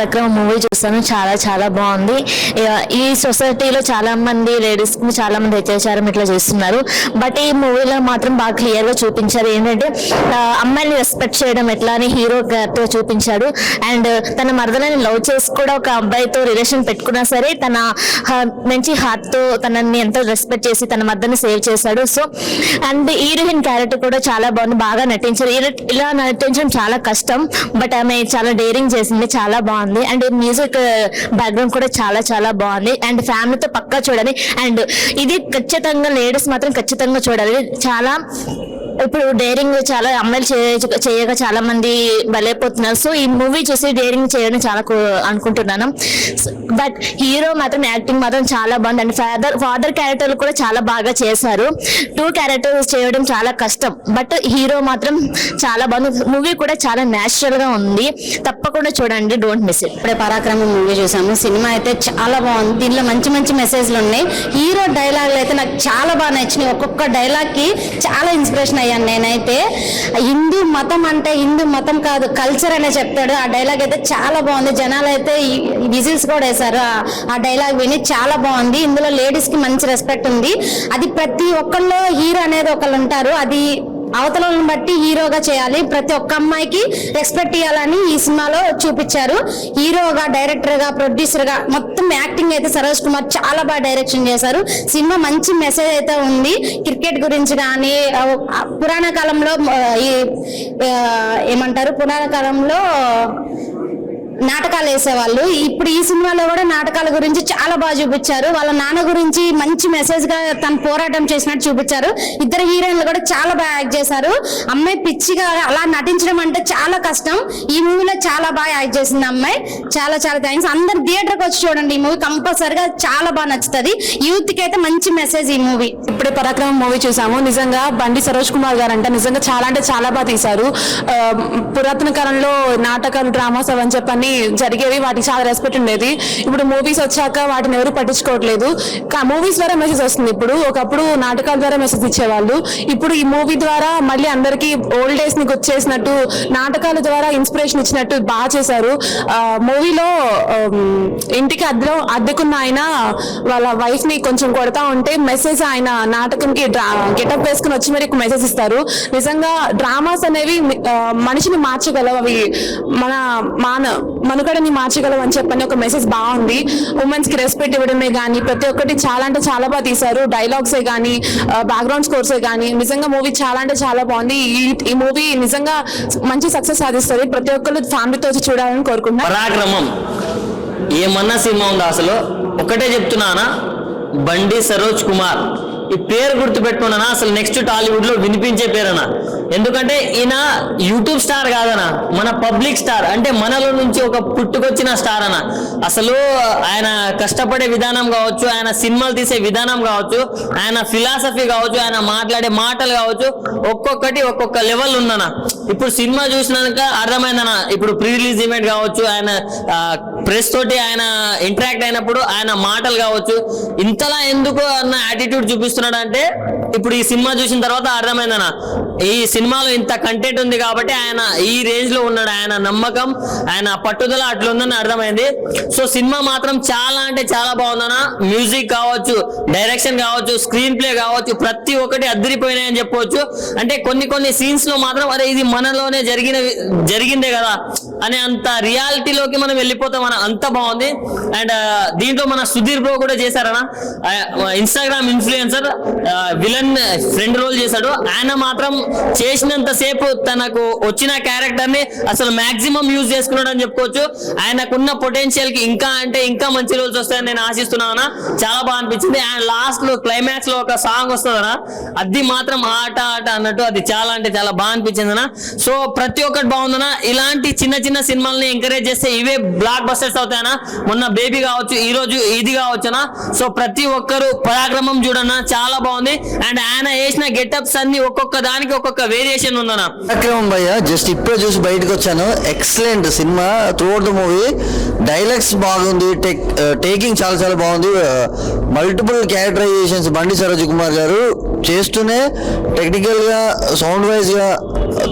పరాక్రమం మూవీ చూస్తాను. చాలా చాలా బాగుంది. ఈ సొసైటీలో చాలా మంది లేడీస్ కి చాలా మంది అత్యాచారం ఇట్లా చేస్తున్నారు. బట్ ఈ మూవీలో మాత్రం బాగా క్లియర్ గా చూపించారు. ఏంటంటే అమ్మాయిని రెస్పెక్ట్ చేయడం ఎట్లా అని హీరో తో చూపించాడు. అండ్ తన మరదలని లవ్ చేసి కూడా ఒక అబ్బాయితో రిలేషన్ పెట్టుకున్నా సరే తన మంచి హార్ట్ తో తనని ఎంతో రెస్పెక్ట్ చేసి తన మరదని సేవ్ చేశాడు. సో అండ్ హీరోయిన్ క్యారెక్టర్ కూడా చాలా బాగుంది, బాగా నటించారు. ఇలా నటించడం చాలా కష్టం, బట్ ఆమె చాలా డేరింగ్ చేసింది, చాలా బాగుంది. అండ్ మ్యూజిక్ బ్యాక్గ్రౌండ్ కూడా చాలా చాలా బాగుంది. అండ్ ఫ్యామిలీతో పక్కా చూడాలి. అండ్ ఇది ఖచ్చితంగా లేడీస్ మాత్రం ఖచ్చితంగా చూడాలి. చాలా ఇప్పుడు డేరింగ్ చాలా అమ్మాయిలు చేయగా చాలా మంది బలైపోతున్నారు. సో ఈ మూవీ చూసి డేరింగ్ చేయడం చాలా అనుకుంటున్నాను. బట్ హీరో మాత్రం యాక్టింగ్ మాత్రం చాలా బాగుంది. అండ్ ఫాదర్ క్యారెక్టర్లు కూడా చాలా బాగా చేశారు. 2 క్యారెక్టర్స్ చేయడం చాలా కష్టం, బట్ హీరో మాత్రం చాలా బాగుంది. మూవీ కూడా చాలా న్యాచురల్ గా ఉంది. తప్పకుండా చూడండి, డోంట్ మిస్ ఇట్. ఇప్పుడే పరాక్రమం మూవీ చూసాము. సినిమా అయితే చాలా బాగుంది. దీనిలో మంచి మంచి మెసేజ్లు ఉన్నాయి. హీరో డైలాగులు అయితే నాకు చాలా బాగా నచ్చినాయి. ఒక్కొక్క డైలాగ్ కి చాలా ఇన్స్పిరేషన్ అయ్యాను నేనైతే. హిందూ మతం అంటే హిందూ మతం కాదు, కల్చర్ అనే చెప్తాడు. ఆ డైలాగ్ అయితే చాలా బాగుంది. జనాలు అయితే విజిల్స్ కూడా వేశారు ఆ డైలాగ్ విని. చాలా బాగుంది. ఇందులో లేడీస్ కి మంచి రెస్పెక్ట్ ఉంది. అది ప్రతి ఒక్కళ్ళు హీరో అనేది ఒకళ్ళు ఉంటారు, అది అవతలను బట్టి హీరోగా చేయాలి. ప్రతి ఒక్క అమ్మాయికి రెస్పెక్ట్ ఇవ్వాలని ఈ సినిమాలో చూపించారు. హీరోగా, డైరెక్టర్ గా, ప్రొడ్యూసర్ గా మొత్తం యాక్టింగ్ అయితే సరోజ్ కుమార్ చాలా బాగా డైరెక్షన్ చేశారు. సినిమా మంచి మెసేజ్ అయితే ఉంది. క్రికెట్ గురించి కానీ, పురాణ కాలంలో ఏమంటారు, పురాణ కాలంలో నాటకాలు వేసేవాళ్ళు. ఇప్పుడు ఈ సినిమాలో కూడా నాటకాల గురించి చాలా బాగా చూపించారు. వాళ్ళ నాన్న గురించి మంచి మెసేజ్ గా తను పోరాటం చేసినట్టు చూపించారు. ఇద్దరు హీరోయిన్లు కూడా చాలా బాగా యాక్ట్ చేశారు. అమ్మాయి పిచ్చిగా అలా నటించడం అంటే చాలా కష్టం. ఈ మూవీలో చాలా బాగా యాక్ట్ చేసింది అమ్మాయి. చాలా చాలా థ్యాంక్స్. అందరు థియేటర్కి వచ్చి చూడండి. ఈ మూవీ కంపల్సరిగా చాలా బాగా నచ్చుతుంది. యూత్ కి అయితే మంచి మెసేజ్ ఈ మూవీ. ఇప్పుడే పరాక్రమం మూవీ చూసాము. నిజంగా బండి సరోజ్ కుమార్ గారు నిజంగా అంటే చాలా బాగా తీశారు. పురాతన కాలంలో నాటకాలు, డ్రామాస్ అవని చెప్పని జరిగేవి, వాటికి చాలా రెస్పెక్ట్ ఉండేది. ఇప్పుడు మూవీస్ వచ్చాక వాటిని ఎవరు పట్టించుకోవట్లేదు. మూవీస్ ద్వారా మెసేజ్ వస్తుంది. ఇప్పుడు ఒకప్పుడు నాటకాల ద్వారా మెసేజ్ ఇచ్చేవాళ్ళు. ఇప్పుడు ఈ మూవీ ద్వారా మళ్ళీ అందరికి ఓల్డ్ డేస్ ని గుర్చేసినట్టు, నాటకాల ద్వారా ఇన్స్పిరేషన్ ఇచ్చినట్టు బాగా చేశారు. మూవీలో ఇంటికి అద్దెకున్న ఆయన వాళ్ళ వైఫ్ ని కొంచెం కొడతా ఉంటే మెసేజ్ ఆయన నాటకంకి గెటప్ వేసుకుని వచ్చి మరి మెసేజ్ ఇస్తారు. నిజంగా డ్రామాస్ అనేవి మనిషిని మార్చగలవు, అవి మనుగడని మార్చగలవు అని చెప్పని ఒక మెసేజ్ బాగుంది. ఉమెన్స్ కి రెస్పెక్ట్ ఇవ్వడమే కానీ ప్రతి ఒక్కటి చాలా అంటే చాలా బాగా తీశారు. డైలాగ్సే కానీ, బ్యాక్గ్రౌండ్ స్కోర్సే కానీ, నిజంగా మూవీ చాలా అంటే చాలా బాగుంది. ఈ మూవీ నిజంగా మంచి సక్సెస్ సాధిస్తుంది. ప్రతి ఒక్కరు ఫ్యామిలీతో వచ్చి చూడాలని కోరుకుంటున్నాను. పరాక్రమం ఏమన్నా సినిమా ఉందా అసలు? ఒకటే చెప్తున్నానా, బండి సరోజ్ కుమార్ ఈ పేరు గుర్తు పెట్టుకున్నానా, అసలు నెక్స్ట్ టాలీవుడ్ లో వినిపించే పేరనా. ఎందుకంటే ఈయన యూట్యూబ్ స్టార్ కాదనా, మన పబ్లిక్ స్టార్, అంటే మనలో నుంచి ఒక పుట్టుకొచ్చిన స్టార్ అన్న. అసలు ఆయన కష్టపడే విధానం కావచ్చు, ఆయన సినిమాలు తీసే విధానం కావచ్చు, ఆయన ఫిలాసఫీ కావచ్చు, ఆయన మాట్లాడే మాటలు కావచ్చు, ఒక్కొక్కటి ఒక్కొక్క లెవెల్ ఉందన్న. ఇప్పుడు సినిమా చూసినాక అర్థమైందన్న. ఇప్పుడు ప్రీ రిలీజ్ ఈవెంట్ కావచ్చు, ఆయన ప్రెస్ తోటి ఆయన ఇంటరాక్ట్ అయినప్పుడు ఆయన మాటలు కావచ్చు, ఇంతలా ఎందుకు అన్న యాటిట్యూడ్ చూపిస్తున్నాడు అంటే ఇప్పుడు ఈ సినిమా చూసిన తర్వాత అర్థమైందన్న. ఈ సినిమాలో ఇంత కంటెంట్ ఉంది కాబట్టి ఆయన ఈ రేంజ్ లో ఉన్నాడు. ఆయన నమ్మకం, ఆయన పట్టుదల అట్లుందని అర్థమైంది. సో సినిమా మాత్రం చాలా అంటే చాలా బాగుందన్న. మ్యూజిక్ కావచ్చు, డైరెక్షన్ కావచ్చు, స్క్రీన్ ప్లే కావచ్చు, ప్రతి ఒక్కటి అద్దరిపోయినాయని చెప్పవచ్చు. అంటే కొన్ని సీన్స్ లో మాత్రం అరే ఇది మనలోనే జరిగిందే కదా అనే అంత రియాలిటీలోకి మనం వెళ్ళిపోతాం అన్న. అంత బాగుంది. అండ్ దీంట్లో మన సుధీర్ బ్రో కూడా చేశారన్న. Instagram influencer villain friend role చేశాడు. ఆయన మాత్రం చేసినంత సేపు తనకు వచ్చిన క్యారెక్టర్ ని అసలు మాక్సిమం యూజ్ చేసుకున్నాడు అని చెప్పుకోవచ్చు. ఆయనకున్న పొటెన్షియల్ కి ఇంకా అంటే ఇంకా మంచి రోల్స్ వస్తాయని నేను ఆశిస్తున్నాను. చాలా బాగా అనిపించింది. అండ్ లాస్ట్ లో క్లైమాక్స్ లో ఒక సాంగ్ వస్తుందనా, అది మాత్రం ఆట అన్నట్టు అది చాలా అంటే చాలా బాగా అనిపించింది అన్న. సో ప్రతి ఒక్కటి బాగుందన్న. ఇలాంటి చిన్న చిన్న సినిమాలని ఎంకరేజ్ చేస్తే ఇవే బ్లాక్ బస్టర్స్ అవుతాయన్నా. మొన్న బేబీ కావచ్చు, ఈ రోజు ఇది కావచ్చునా. సో ప్రతి ఒక్కరు పరాక్రమం చూడన్నా, చాలా బాగుంది. అండ్ ఆయన వేసిన గెటప్స్ అన్ని ఒక్కొక్క దానికి ఒక్కొక్క వేరియేషన్ ఉందన్న. పరాక్రమం భయ్య జస్ట్ ఇప్పుడే చూసి బయటకు వచ్చాను. Excellent cinema through out the movie. Dialogues బాగుంది, టేకింగ్ చాలా చాలా బాగుంది. మల్టిపుల్ క్యారెక్టరైజేషన్స్ బండి సరోజ్ కుమార్ గారు చేస్తూనే టెక్నికల్ గా, సౌండ్ వైజ్ గా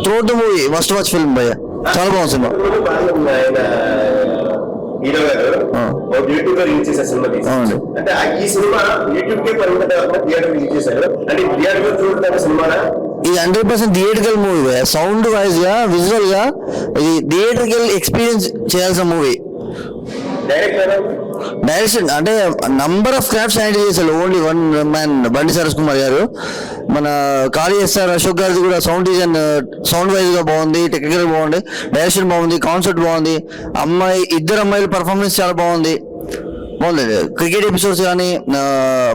through out the movie must watch film భయ్య. చాలా బాగుంది సినిమా. హీరో గారు ఒక యూట్యూబ్ లో రిలీజ్ చేశారు సినిమా అవును. అంటే ఈ సినిమా యూట్యూబ్ కే పరిమితం థియేటర్ రిలీజ్ చేశారు అంటే థియేటర్ లో చూడడానికి సినిమానా ఇది 100% థియేటర్కల్ మూవీ, సౌండ్ వైజ్ గా విజువల్ గా ఇది థియేటర్కల్ ఎక్స్పీరియన్స్ చేయాల్సిన మూవీ. డైరెక్షన్ అంటే నంబర్ ఆఫ్ క్రాఫ్ట్స్ హ్యాండిల్ చేశారు, ఓన్లీ వన్ మ్యాన్ బండి సరోజ్ కుమార్ గారు. మన ఖాళీ ఎస్ఆర్ అశోక్ గారిది కూడా సౌండ్ డిజైన్ సౌండ్ వైజ్ గా బాగుంది, టెక్నికల్ బాగుంది, డైరెక్షన్ బాగుంది, కాన్సెప్ట్ బాగుంది, ఇద్దరు అమ్మాయిల పర్ఫార్మెన్స్ చాలా బాగుంది. క్రికెట్ ఎపిసోడ్స్ కానీ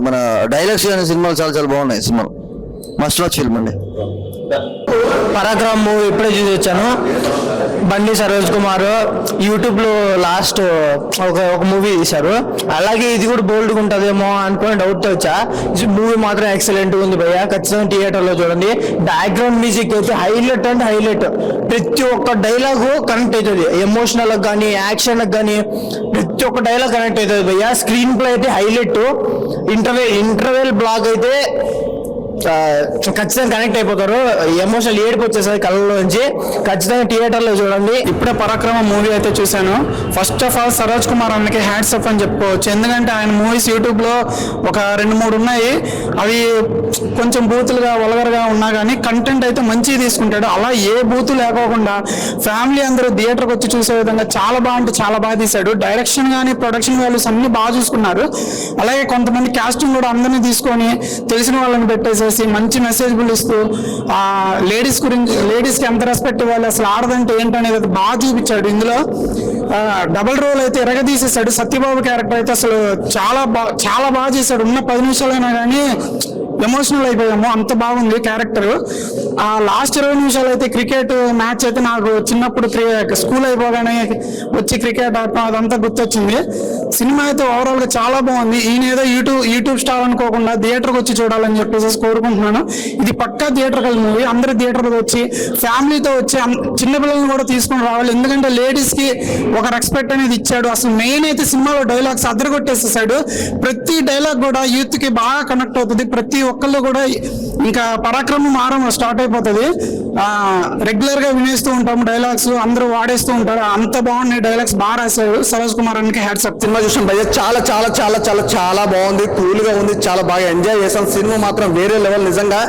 మన డైలాగ్స్ కానీ సినిమాలు చాలా చాలా బాగున్నాయి. సినిమాలు మస్ట్ వాచ్ ఫిల్మ్ అండి. పరాక్రమ్ మూవీ ఇప్పుడే చూసి వచ్చాను. బండి సరోజ్ కుమార్ యూట్యూబ్లో లాస్ట్ ఒక మూవీ తీశారు, అలాగే ఇది కూడా బోల్డ్గా ఉంటుందేమో అనుకుని డౌట్తో వచ్చా. మూవీ మాత్రం ఎక్సలెంట్గా ఉంది భయ్య, ఖచ్చితంగా థియేటర్లో చూడండి. బ్యాక్గ్రౌండ్ మ్యూజిక్ అయితే హైలైట్ అంటే హైలైట్, ప్రతి ఒక్క డైలాగు కనెక్ట్ అవుతుంది, ఎమోషనల్కి కానీ యాక్షన్కి కానీ ప్రతి ఒక్క డైలాగ్ కనెక్ట్ అవుతుంది భయ్య. స్క్రీన్ ప్లే అయితే హైలైట్, ఇంటర్వెల్ బ్లాక్ అయితే ఖచ్చితంగా కనెక్ట్ అయిపోతారు, ఎమోషనల్ ఏడుపు వచ్చేసారి కళ్ళలోంచి. ఖచ్చితంగా థియేటర్లో చూడండి. ఇప్పుడే పరాక్రమ మూవీ అయితే చూశాను. First of all Saroj Kumar అన్నకి హ్యాట్స్ అప్ అని చెప్పుకోవచ్చు. ఎందుకంటే ఆయన మూవీస్ యూట్యూబ్లో ఒక 2-3 ఉన్నాయి, అవి కొంచెం బూతులుగా వల్గర్గా ఉన్నా కానీ కంటెంట్ అయితే మంచిగా తీసుకుంటాడు. అలా ఏ బూతు లేకోకుండా ఫ్యామిలీ అందరూ థియేటర్కి వచ్చి చూసే విధంగా చాలా బాగా అంటే చాలా బాగా తీశాడు. డైరెక్షన్ కానీ ప్రొడక్షన్ వాల్యూస్ అన్ని బాగా చూసుకున్నారు. అలాగే కొంతమంది కాస్టింగ్ కూడా అందరినీ తీసుకొని తెలిసిన వాళ్ళని పెట్టేసి మంచి మెసేజ్లు ఇస్తూ లేడీస్కి ఎంత రెస్పెక్ట్ ఇవ్వాలి, అసలు ఆడదంటే ఏంటనేది బాగా చూపించాడు. ఇందులో డబుల్ రోల్ అయితే ఎరగదీసేసాడు. సత్యబాబు క్యారెక్టర్ అయితే అసలు చాలా బాగా చేశాడు. ఉన్న 10 నిమిషాలైనా కానీ ఎమోషనల్ అయిపోయాము, అంత బాగుంది క్యారెక్టర్. ఆ లాస్ట్ 20 నిమిషాలు అయితే క్రికెట్ మ్యాచ్ అయితే నాకు చిన్నప్పుడు స్కూల్ అయిపోగానే వచ్చి క్రికెట్ ఆడటం అదంతా గుర్తొచ్చింది. సినిమా అయితే ఓవరాల్ గా చాలా బాగుంది. ఈయన ఏదో యూట్యూబ్ స్టార్ అనుకోకుండా థియేటర్కి వచ్చి చూడాలని చెప్పేసి కోరుకుంటున్నాను. ఇది పక్కా థియేటర్కల్ మూవీ, అందరూ థియేటర్కి వచ్చి ఫ్యామిలీతో వచ్చి చిన్నపిల్లలను కూడా తీసుకొని రావాలి. ఎందుకంటే లేడీస్ కి ఒక రెస్పెక్ట్ అనేది ఇచ్చాడు. అసలు మెయిన్ అయితే సినిమాలో డైలాగ్స్ అద్దరగొట్టేసేసాడు. ప్రతి డైలాగ్ కూడా యూత్ కి బాగా కనెక్ట్ అవుతుంది. ప్రతి ఒక్కళ్ళు కూడా ఇంకా పరాక్రమం స్టార్ట్ అయిపోతుంది. రెగ్యులర్ గా వినేస్తూ ఉంటాము డైలాగ్స్, అందరూ వాడేస్తూ ఉంటారు. అంత బాగున్నాయి డైలాగ్స్, బాగా రాశారు సరోజ్ కుమార్ అన్నకి హ్యాట్స్ అప్. సినిమా చూసాం భయ్య, చాలా చాలా చాలా చాలా చాలా బాగుంది, కూల్ గా ఉంది, చాలా బాగా ఎంజాయ్ చేసాం. సినిమా మాత్రం వేరే లెవెల్ నిజంగా.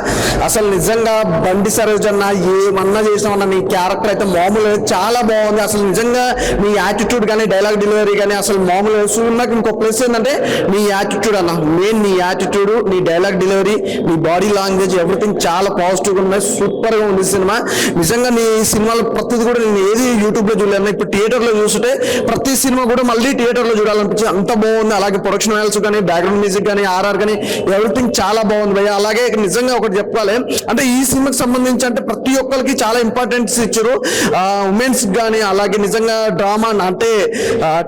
అసలు నిజంగా బండి సరోజ్ అన్న ఏమన్నా చేసామన్న నీ క్యారెక్టర్ అయితే మామూలు చాలా బాగుంది. అసలు నిజంగా నీ యాటిట్యూడ్ కానీ డైలాగ్ డెలివరీ కానీ అసలు మామూలు. నాకు ఇంకో ప్లస్ ఏంటంటే నీ యాటిట్యూడ్ అన్న, మెయిన్ నీ యాటిట్యూడ్, నీ డైలాగ్ డెలివరీ, నీ బాడీ లాంగ్వేజ్, ఎవ్రీథింగ్ చాలా పాజిటివ్గా ఉన్నాయి. సూపర్ గా ఉంది సినిమా నిజంగా. నీ సినిమాలో ప్రతిది కూడా నేను ఏది యూట్యూబ్ లో చూడలేను, ఇప్పుడు థియేటర్ లో చూస్తుంటే ప్రతి సినిమా కూడా మళ్ళీ థియేటర్ లో చూడాలనిపించింది, అంత బాగుంది. అలాగే ప్రొడక్షన్ వాల్యూస్ కానీ బ్యాక్గ్రౌండ్ మ్యూజిక్ కానీ ఆర్ఆర్ కానీ ఎవ్రీథింగ్ చాలా బాగుంది భయ్య. అలాగే నిజంగా ఒకటి చెప్పాలి అంటే ఈ సినిమాకి సంబంధించి అంటే ప్రతి ఒక్కరికి చాలా ఇంపార్టెన్స్ ఇచ్చారు. ఉమెన్స్ కానీ అలాగే నిజంగా డ్రామా అంటే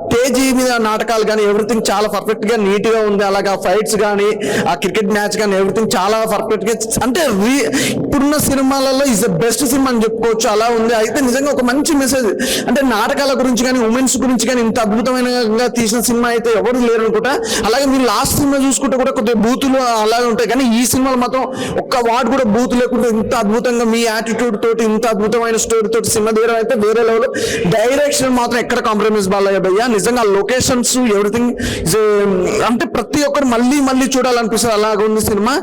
స్టేజీ మీద నాటకాలు కానీ ఎవ్రీథింగ్ చాలా పర్ఫెక్ట్ గా నీట్ గా ఉంది. అలాగే ఫైట్స్ కానీ ఆ క్రికెట్ మ్యాచ్ కానీ ఎవ్రీథింగ్ చాలా పర్ఫెక్ట్ గా అంటే ఇప్పుడున్న సినిమాలలో ఈజ్ ద బెస్ట్ సినిమా అని చెప్పుకోవచ్చు, అలా ఉంది. అయితే నిజంగా ఒక మంచి మెసేజ్ అంటే నాటకాల గురించి కానీ ఉమెన్స్ గురించి కానీ ఇంత అద్భుతమైన తీసిన సినిమా అయితే ఎవరు లేరు అనుకుంటా. అలాగే మీరు లాస్ట్ సినిమా చూసుకుంటే కూడా కొద్దిగా బూతులు అలాగే ఉంటాయి, కానీ ఈ సినిమాలో మాత్రం ఒక్క వార్డు కూడా బూత్ లేకుండా ఇంత అద్భుతంగా మీ యాటిట్యూడ్ తోటి ఇంత అద్భుతమైన స్టోరీ తోటి సినిమా తీయడం అయితే వేరే లెవెల్. డైరెక్షన్ మాత్రం ఎక్కడ కాంప్రమైజ్ బాలయ్య భయ్య. నిజంగా లొకేషన్స్ ఎవ్రీథింగ్ అంటే ప్రతి ఒక్కరు మళ్ళీ చూడాలనిపిస్తుంది, అలాగ ఉంది సినిమా.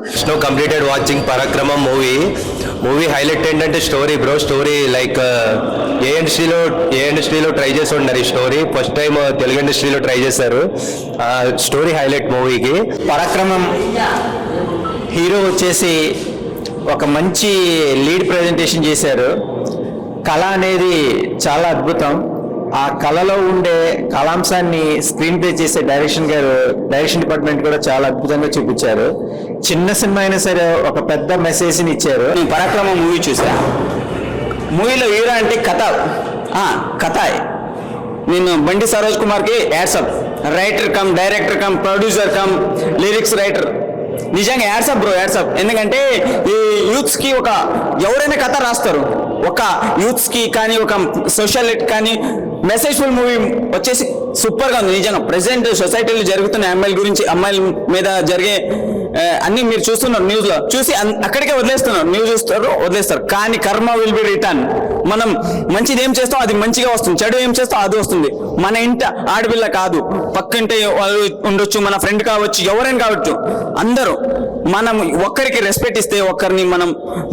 కంప్లీటెడ్ వాచింగ్ పరాక్రమం మూవీ హైలైట్ ఏంటంటే స్టోరీ బ్రో. స్టోరీ లైక్ ఏ ఇండస్ట్రీలో ట్రై చేసి ఉన్నారు ఈ స్టోరీ, ఫస్ట్ టైం తెలుగు ఇండస్ట్రీలో ట్రై చేశారు. స్టోరీ హైలైట్ మూవీకి. పరాక్రమం హీరో వచ్చేసి ఒక మంచి లీడ్ ప్రజెంటేషన్ చేశారు. కళ అనేది చాలా అద్భుతం. ఆ కళలో ఉండే కళాంశాన్ని స్క్రీన్ ప్లే చేసే డైరెక్షన్ డిపార్ట్మెంట్ కూడా చాలా అద్భుతంగా చూపించారు. చిన్న సినిమా అయినా సరే ఒక పెద్ద మెసేజ్ని ఇచ్చారు. పరాక్రమ మూవీ చూసా. మూవీలో హీరో అంటే కథ. నేను బండి సరోజ్ కుమార్కి hats off, writer cum director cum producer cum lyrics writer. నిజంగా యాడ్సప్ బ్రో, యాడ్సప్. ఎందుకంటే ఈ యూత్స్కి ఎవరైనా కథ రాస్తారు, ఒక యూత్స్కి కానీ ఒక సోషల్ కానీ మెసేజ్ఫుల్ మూవీ వచ్చేసి సూపర్గా ఉంది. నిజంగా ప్రెసెంట్ సొసైటీలో జరుగుతున్న అమ్మాయిల గురించి, అమ్మాయిల మీద జరిగే అన్ని మీరు చూస్తున్నారు న్యూస్ లో చూసి అక్కడికే వదిలేస్తున్నారు, న్యూస్ చూస్తారు వదిలేస్తారు. కానీ కర్మ విల్ బి రిటర్న్. మనం మంచిది ఏం చేస్తాం అది మంచిగా వస్తుంది, చెడు ఏం చేస్తాం అది వస్తుంది. మన ఇంట ఆడపిల్ల కాదు, పక్కింటి వాళ్ళు ఉండొచ్చు, మన ఫ్రెండ్ కావచ్చు, ఎవరైనా కావచ్చు, అందరూ మనం ఒక్కరికి రెస్పెక్ట్ ఇస్తే, ఒక్కరిని మనం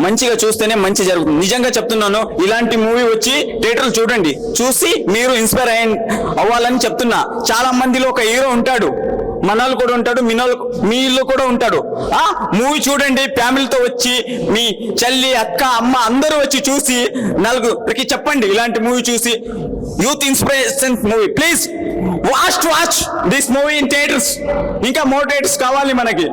మంచిగా చూస్తేనే మంచి జరుగుతుంది. నిజంగా చెప్తున్నాను, ఇలాంటి మూవీ వచ్చి థియేటర్లు చూడండి, చూసి మీరు ఇన్స్పైర్ అవ్వాలని చెప్తున్నా. చాలా మందిలో ఒక హీరో ఉంటాడు, మనోళ్ళు కూడా ఉంటాడు, మీ ఇల్లు కూడా ఉంటాడు. ఆ మూవీ చూడండి, ఫ్యామిలీతో వచ్చి మీ చెల్లి, అక్క, అమ్మ అందరూ వచ్చి చూసి నలుగురికి చెప్పండి ఇలాంటి మూవీ చూసి. Youth inspiration movie, please watch this movie in theatres. ఇంకా మోర్ థియేటర్స్ కావాలి మనకి.